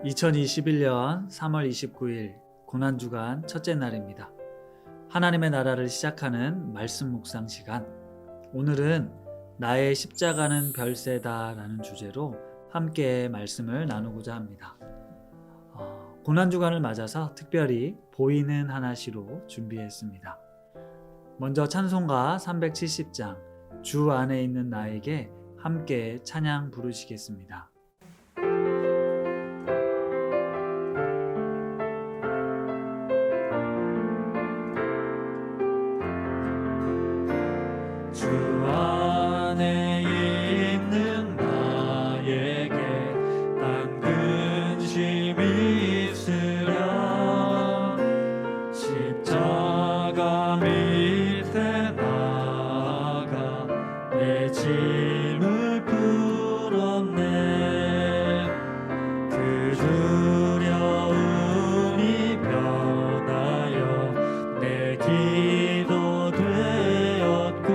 2021년 3월 29일 고난주간 첫째 날입니다. 하나님의 나라를 시작하는 말씀 묵상 시간. 오늘은 나의 십자가는 별세다 라는 주제로 함께 말씀을 나누고자 합니다. 고난주간을 맞아서 특별히 보이는 하나시로 준비했습니다. 먼저 찬송가 370장 주 안에 있는 나에게 함께 찬양 부르시겠습니다. 주 안에 있는 나에게 난 근심이 있으랴 십자가 밑에 나아가 내 짐을 풀었네. 그 두려움이 변하여 내 기도 되었고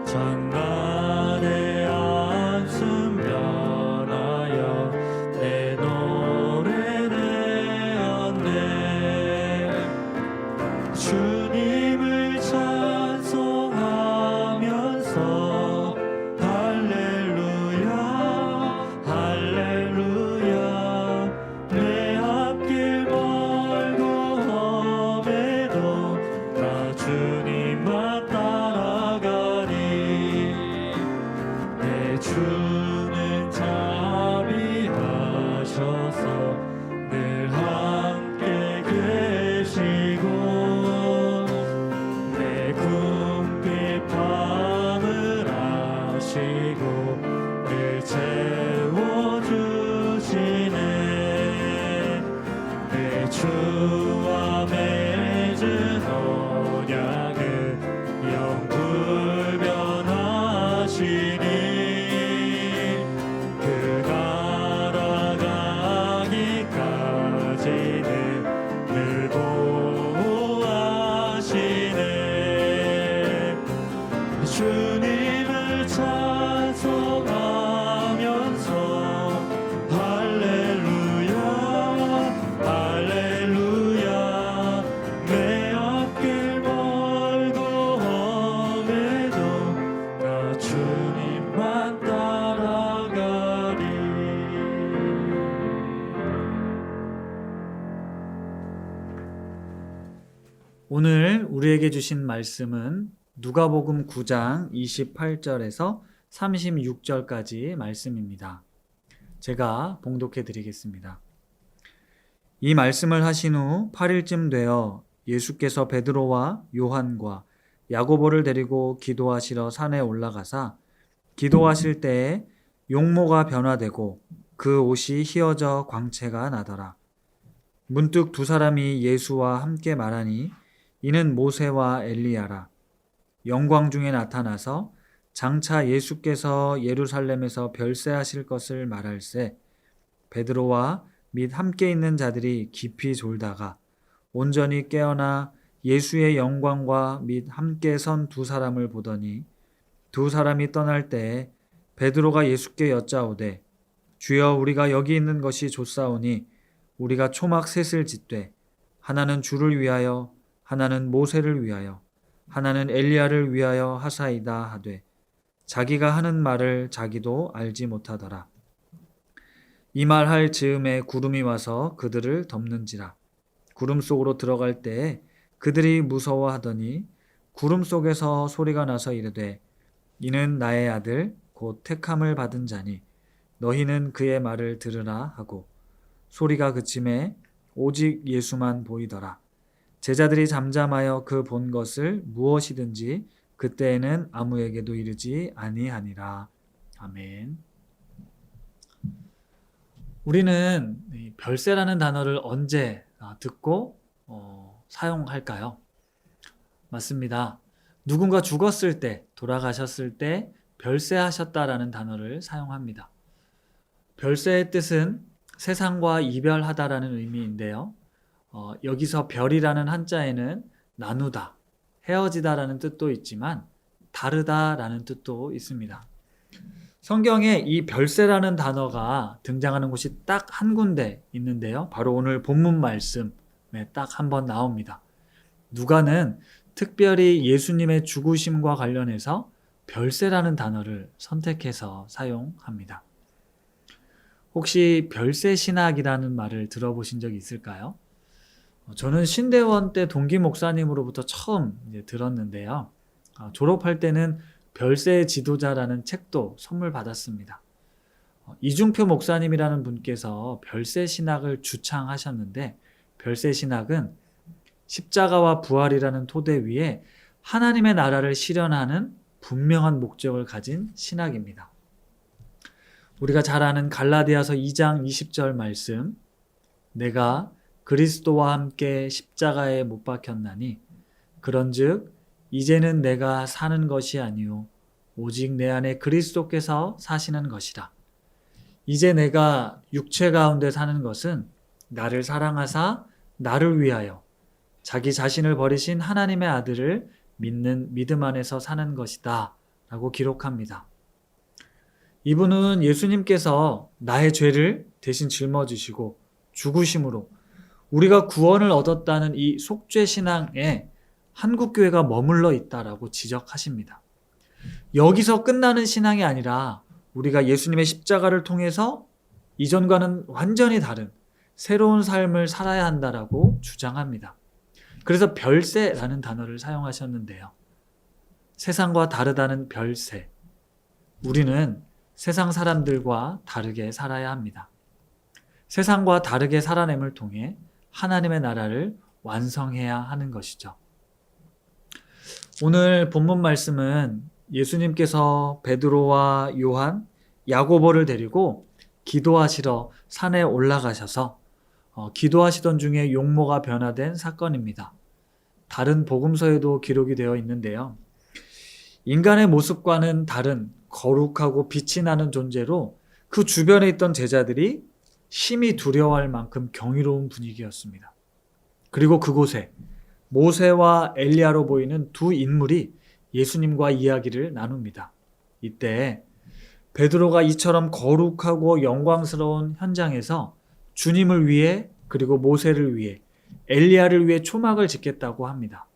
전날의 안숨 변하여 내 노래 되었네. 주님을 찬송하면서 할렐루야 할렐루야 내 앞길 멀고 험해도 나 주님만 따라가리. 내 주는 자비하셔서 늘 함께 계시고 내 궁핍 밤을 아시고 늘 채워주시네. 내 주와 맺은 언약은 영불변하시니 그 날아가기까지는 늘 보호하시네. 주님을 찬송하면서 할렐루야 할렐루야 내 앞길 멀고 험해도 나 주님만 따라가리. 오늘 우리에게 주신 말씀은 누가복음 9장 28절에서 36절까지 말씀입니다. 제가 봉독해 드리겠습니다. 이 말씀을 하신 후 8일쯤 되어 예수께서 베드로와 요한과 야고보를 데리고 기도하시러 산에 올라가사 기도하실 때에 용모가 변화되고 그 옷이 휘어져 광채가 나더라. 문득 두 사람이 예수와 함께 말하니 이는 모세와 엘리야라. 영광 중에 나타나서 장차 예수께서 예루살렘에서 별세하실 것을 말할세 베드로와 및 함께 있는 자들이 깊이 졸다가 온전히 깨어나 예수의 영광과 및 함께 선 두 사람을 보더니 두 사람이 떠날 때에 베드로가 예수께 여짜오되 주여 우리가 여기 있는 것이 좋사오니 우리가 초막 셋을 짓되 하나는 주를 위하여 하나는 모세를 위하여 하나는 엘리야를 위하여 하사이다 하되 자기가 하는 말을 자기도 알지 못하더라. 이 말할 즈음에 구름이 와서 그들을 덮는지라. 구름 속으로 들어갈 때에 그들이 무서워하더니 구름 속에서 소리가 나서 이르되 이는 나의 아들 곧 택함을 받은 자니 너희는 그의 말을 들으라 하고 소리가 그침에 오직 예수만 보이더라. 제자들이 잠잠하여 그 본 것을 무엇이든지 그때에는 아무에게도 이르지 아니하니라. 아멘. 우리는 별세라는 단어를 언제 듣고 사용할까요? 맞습니다. 누군가 죽었을 때, 돌아가셨을 때 별세하셨다라는 단어를 사용합니다. 별세의 뜻은 세상과 이별하다라는 의미인데요. 여기서 별이라는 한자에는 나누다, 헤어지다라는 뜻도 있지만 다르다라는 뜻도 있습니다. 성경에 이 별세라는 단어가 등장하는 곳이 딱 한 군데 있는데요. 바로 오늘 본문 말씀에 딱 한 번 나옵니다. 누가는 특별히 예수님의 죽으심과 관련해서 별세라는 단어를 선택해서 사용합니다. 혹시 별세 신학이라는 말을 들어보신 적이 있을까요? 저는 신대원 때 동기 목사님으로부터 처음 들었는데요. 졸업할 때는 별세 지도자라는 책도 선물 받았습니다. 이중표 목사님이라는 분께서 별세 신학을 주창하셨는데, 별세 신학은 십자가와 부활이라는 토대 위에 하나님의 나라를 실현하는 분명한 목적을 가진 신학입니다. 우리가 잘 아는 갈라디아서 2장 20절 말씀, 내가 그리스도와 함께 십자가에 못 박혔나니 그런즉 이제는 내가 사는 것이 아니요 오직 내 안에 그리스도께서 사시는 것이라. 이제 내가 육체 가운데 사는 것은 나를 사랑하사 나를 위하여 자기 자신을 버리신 하나님의 아들을 믿는 믿음 안에서 사는 것이다 라고 기록합니다. 이분은 예수님께서 나의 죄를 대신 짊어지시고 죽으심으로 우리가 구원을 얻었다는 이 속죄 신앙에 한국교회가 머물러 있다라고 지적하십니다. 여기서 끝나는 신앙이 아니라 우리가 예수님의 십자가를 통해서 이전과는 완전히 다른 새로운 삶을 살아야 한다라고 주장합니다. 그래서 별세라는 단어를 사용하셨는데요. 세상과 다르다는 별세. 우리는 세상 사람들과 다르게 살아야 합니다. 세상과 다르게 살아냄을 통해 하나님의 나라를 완성해야 하는 것이죠. 오늘 본문 말씀은 예수님께서 베드로와 요한, 야고보를 데리고 기도하시러 산에 올라가셔서 기도하시던 중에 용모가 변화된 사건입니다. 다른 복음서에도 기록이 되어 있는데요. 인간의 모습과는 다른 거룩하고 빛이 나는 존재로 그 주변에 있던 제자들이 심히 두려워할 만큼 경이로운 분위기였습니다. 그리고 그곳에 모세와 엘리야로 보이는 두 인물이 예수님과 이야기를 나눕니다. 이때 베드로가 이처럼 거룩하고 영광스러운 현장에서 주님을 위해 그리고 모세를 위해 엘리야를 위해 초막을 짓겠다고 합니다.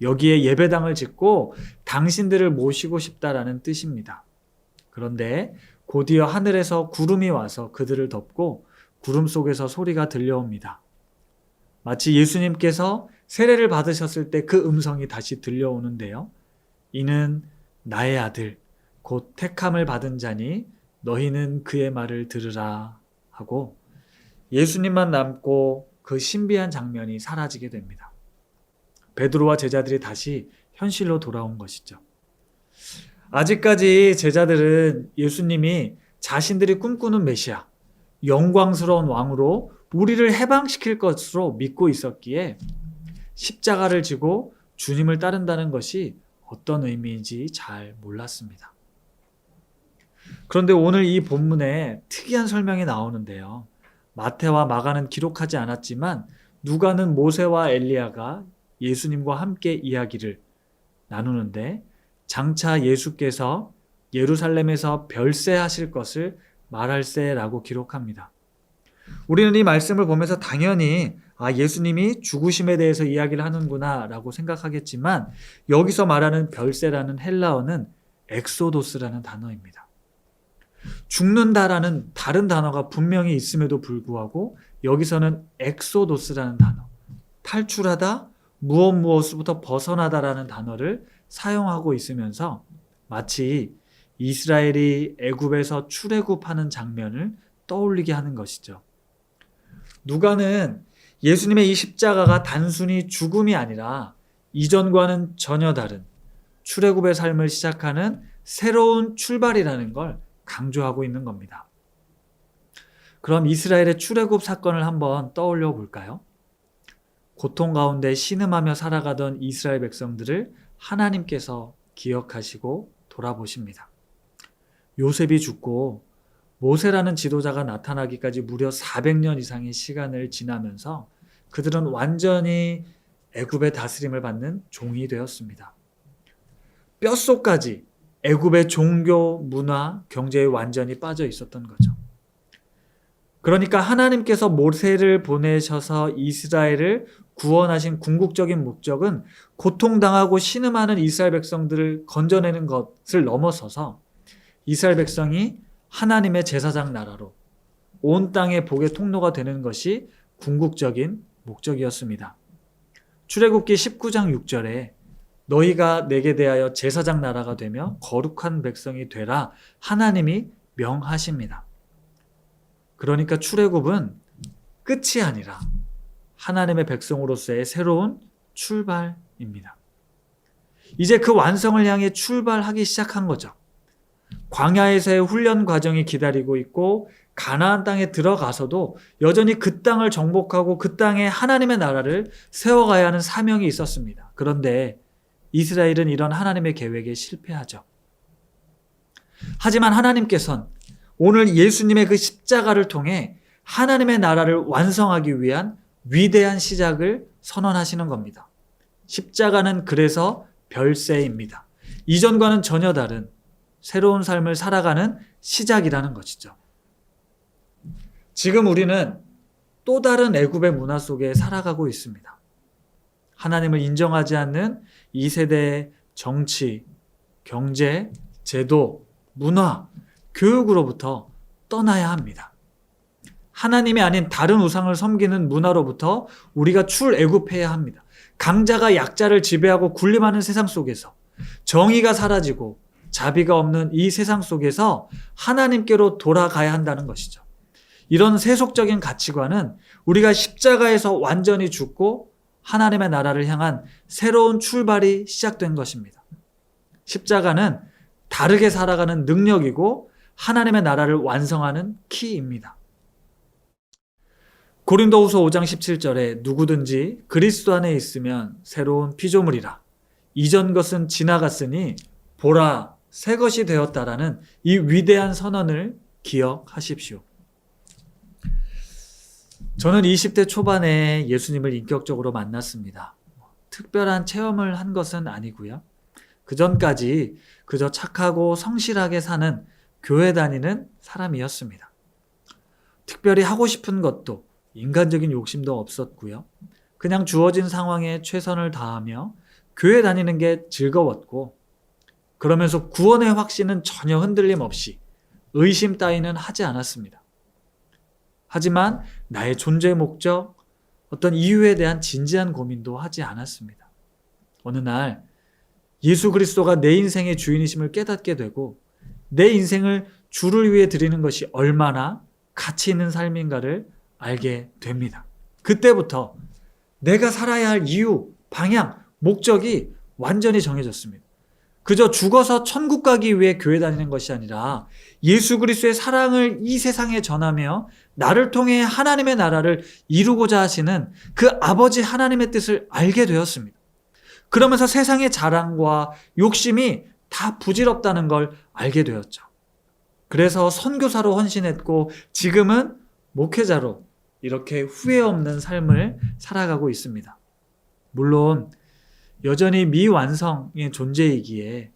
여기에 예배당을 짓고 당신들을 모시고 싶다라는 뜻입니다. 그런데 곧이어 하늘에서 구름이 와서 그들을 덮고 구름 속에서 소리가 들려옵니다. 마치 예수님께서 세례를 받으셨을 때 그 음성이 다시 들려오는데요. 이는 나의 아들, 곧 택함을 받은 자니 너희는 그의 말을 들으라 하고 예수님만 남고 그 신비한 장면이 사라지게 됩니다. 베드로와 제자들이 다시 현실로 돌아온 것이죠. 아직까지 제자들은 예수님이 자신들이 꿈꾸는 메시아, 영광스러운 왕으로 우리를 해방시킬 것으로 믿고 있었기에 십자가를 지고 주님을 따른다는 것이 어떤 의미인지 잘 몰랐습니다. 그런데 오늘 이 본문에 특이한 설명이 나오는데요. 마태와 마가는 기록하지 않았지만 누가는 모세와 엘리야가 예수님과 함께 이야기를 나누는데 장차 예수께서 예루살렘에서 별세하실 것을 말할세라고 기록합니다. 우리는 이 말씀을 보면서 당연히 예수님이 죽으심에 대해서 이야기를 하는구나 라고 생각하겠지만 여기서 말하는 별세라는 헬라어는 엑소도스라는 단어입니다. 죽는다라는 다른 단어가 분명히 있음에도 불구하고 여기서는 엑소도스라는 단어, 탈출하다, 무엇으로부터 벗어나다라는 단어를 사용하고 있으면서 마치 이스라엘이 애굽에서 출애굽하는 장면을 떠올리게 하는 것이죠. 누가는 예수님의 이 십자가가 단순히 죽음이 아니라 이전과는 전혀 다른 출애굽의 삶을 시작하는 새로운 출발이라는 걸 강조하고 있는 겁니다. 그럼 이스라엘의 출애굽 사건을 한번 떠올려 볼까요? 고통 가운데 신음하며 살아가던 이스라엘 백성들을 하나님께서 기억하시고 돌아보십니다. 요셉이 죽고 모세라는 지도자가 나타나기까지 무려 400년 이상의 시간을 지나면서 그들은 완전히 애굽의 다스림을 받는 종이 되었습니다. 뼛속까지 애굽의 종교, 문화, 경제에 완전히 빠져 있었던 거죠. 그러니까 하나님께서 모세를 보내셔서 이스라엘을 구원하신 궁극적인 목적은 고통당하고 신음하는 이스라엘 백성들을 건져내는 것을 넘어서서 이스라엘 백성이 하나님의 제사장 나라로 온 땅의 복의 통로가 되는 것이 궁극적인 목적이었습니다. 출애굽기 19장 6절에 너희가 내게 대하여 제사장 나라가 되며 거룩한 백성이 되라 하나님이 명하십니다. 그러니까 출애굽은 끝이 아니라 하나님의 백성으로서의 새로운 출발입니다. 이제 그 완성을 향해 출발하기 시작한 거죠. 광야에서의 훈련 과정이 기다리고 있고 가나안 땅에 들어가서도 여전히 그 땅을 정복하고 그 땅에 하나님의 나라를 세워가야 하는 사명이 있었습니다. 그런데 이스라엘은 이런 하나님의 계획에 실패하죠. 하지만 하나님께서는 오늘 예수님의 그 십자가를 통해 하나님의 나라를 완성하기 위한 위대한 시작을 선언하시는 겁니다. 십자가는 그래서 별세입니다. 이전과는 전혀 다른 새로운 삶을 살아가는 시작이라는 것이죠. 지금 우리는 또 다른 애굽의 문화 속에 살아가고 있습니다. 하나님을 인정하지 않는 이 세대의 정치, 경제, 제도, 문화, 교육으로부터 떠나야 합니다. 하나님이 아닌 다른 우상을 섬기는 문화로부터 우리가 출애굽해야 합니다. 강자가 약자를 지배하고 군림하는 세상 속에서 정의가 사라지고 자비가 없는 이 세상 속에서 하나님께로 돌아가야 한다는 것이죠. 이런 세속적인 가치관은 우리가 십자가에서 완전히 죽고 하나님의 나라를 향한 새로운 출발이 시작된 것입니다. 십자가는 다르게 살아가는 능력이고 하나님의 나라를 완성하는 키입니다. 고린도후서 5장 17절에 누구든지 그리스도 안에 있으면 새로운 피조물이라 이전 것은 지나갔으니 보라 새 것이 되었다라는 이 위대한 선언을 기억하십시오. 저는 20대 초반에 예수님을 인격적으로 만났습니다. 특별한 체험을 한 것은 아니고요. 그 전까지 그저 착하고 성실하게 사는 교회 다니는 사람이었습니다. 특별히 하고 싶은 것도 인간적인 욕심도 없었고요. 그냥 주어진 상황에 최선을 다하며 교회 다니는 게 즐거웠고 그러면서 구원의 확신은 전혀 흔들림 없이 의심 따위는 하지 않았습니다. 하지만 나의 존재 목적, 어떤 이유에 대한 진지한 고민도 하지 않았습니다. 어느 날 예수 그리스도가 내 인생의 주인이심을 깨닫게 되고 내 인생을 주를 위해 드리는 것이 얼마나 가치 있는 삶인가를 알게 됩니다. 그때부터 내가 살아야 할 이유, 방향, 목적이 완전히 정해졌습니다. 그저 죽어서 천국 가기 위해 교회 다니는 것이 아니라 예수 그리스도의 사랑을 이 세상에 전하며 나를 통해 하나님의 나라를 이루고자 하시는 그 아버지 하나님의 뜻을 알게 되었습니다. 그러면서 세상의 자랑과 욕심이 다 부질없다는 걸 알게 되었죠. 그래서 선교사로 헌신했고 지금은 목회자로 이렇게 후회 없는 삶을 살아가고 있습니다. 물론 여전히 미완성의 존재이기에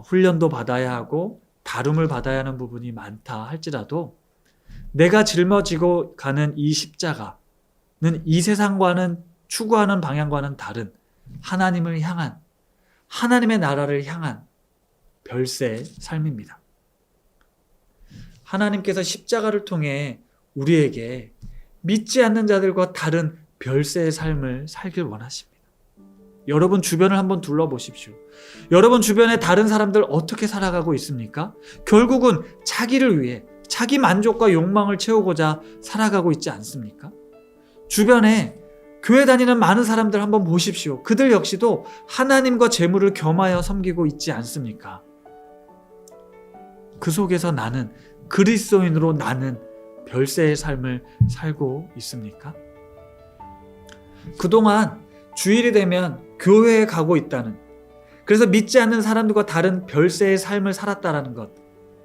훈련도 받아야 하고 다름을 받아야 하는 부분이 많다 할지라도 내가 짊어지고 가는 이 십자가는 이 세상과는 추구하는 방향과는 다른 하나님을 향한 하나님의 나라를 향한 별세의 삶입니다. 하나님께서 십자가를 통해 우리에게 믿지 않는 자들과 다른 별세의 삶을 살길 원하십니다. 여러분 주변을 한번 둘러보십시오. 여러분 주변에 다른 사람들 어떻게 살아가고 있습니까? 결국은 자기를 위해 자기 만족과 욕망을 채우고자 살아가고 있지 않습니까? 주변에 교회 다니는 많은 사람들 한번 보십시오. 그들 역시도 하나님과 재물을 겸하여 섬기고 있지 않습니까? 그 속에서 나는 그리스도인으로 나는 별세의 삶을 살고 있습니까? 그동안 주일이 되면 교회에 가고 있다는, 그래서 믿지 않는 사람들과 다른 별세의 삶을 살았다라는 것,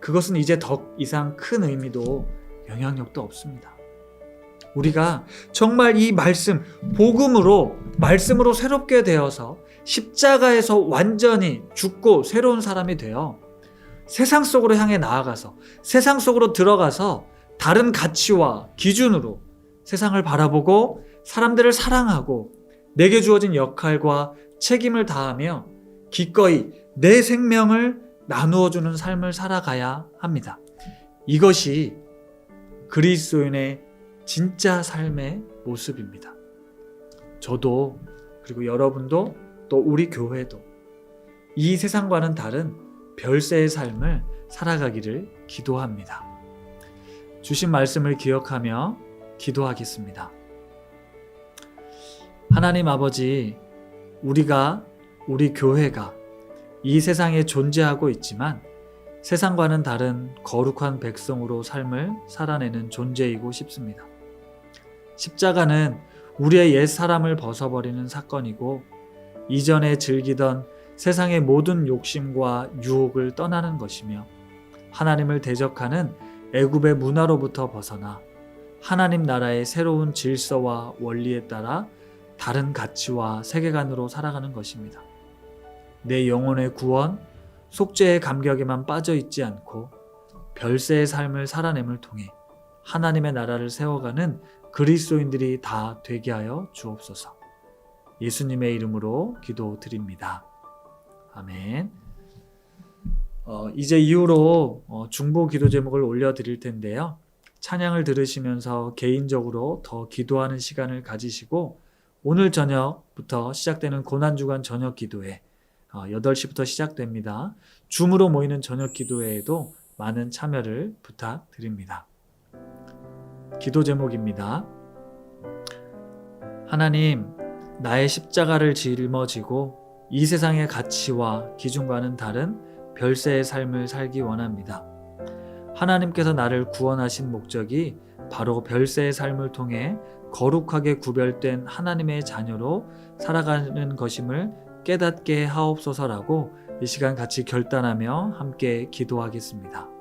그것은 이제 더 이상 큰 의미도 영향력도 없습니다. 우리가 정말 이 말씀으로 새롭게 되어서 십자가에서 완전히 죽고 새로운 사람이 되어 세상 속으로 향해 나아가서 세상 속으로 들어가서 다른 가치와 기준으로 세상을 바라보고 사람들을 사랑하고 내게 주어진 역할과 책임을 다하며 기꺼이 내 생명을 나누어주는 삶을 살아가야 합니다. 이것이 그리스도인의 진짜 삶의 모습입니다. 저도 그리고 여러분도 또 우리 교회도 이 세상과는 다른 별세의 삶을 살아가기를 기도합니다. 주신 말씀을 기억하며 기도하겠습니다. 하나님 아버지, 우리 교회가 이 세상에 존재하고 있지만 세상과는 다른 거룩한 백성으로 삶을 살아내는 존재이고 싶습니다. 십자가는 우리의 옛 사람을 벗어버리는 사건이고 이전에 즐기던 세상의 모든 욕심과 유혹을 떠나는 것이며 하나님을 대적하는 애굽의 문화로부터 벗어나 하나님 나라의 새로운 질서와 원리에 따라 다른 가치와 세계관으로 살아가는 것입니다. 내 영혼의 구원, 속죄의 감격에만 빠져 있지 않고 별세의 삶을 살아냄을 통해 하나님의 나라를 세워가는 그리스도인들이 다 되게 하여 주옵소서. 예수님의 이름으로 기도드립니다. 아멘. 이제 이후로 중보 기도 제목을 올려드릴 텐데요. 찬양을 들으시면서 개인적으로 더 기도하는 시간을 가지시고 오늘 저녁부터 시작되는 고난주간 저녁 기도회 8시부터 시작됩니다. 줌으로 모이는 저녁 기도회에도 많은 참여를 부탁드립니다. 기도 제목입니다. 하나님, 나의 십자가를 짊어지고 이 세상의 가치와 기준과는 다른 별세의 삶을 살기 원합니다. 하나님께서 나를 구원하신 목적이 바로 별세의 삶을 통해 거룩하게 구별된 하나님의 자녀로 살아가는 것임을 깨닫게 하옵소서라고 이 시간 같이 결단하며 함께 기도하겠습니다.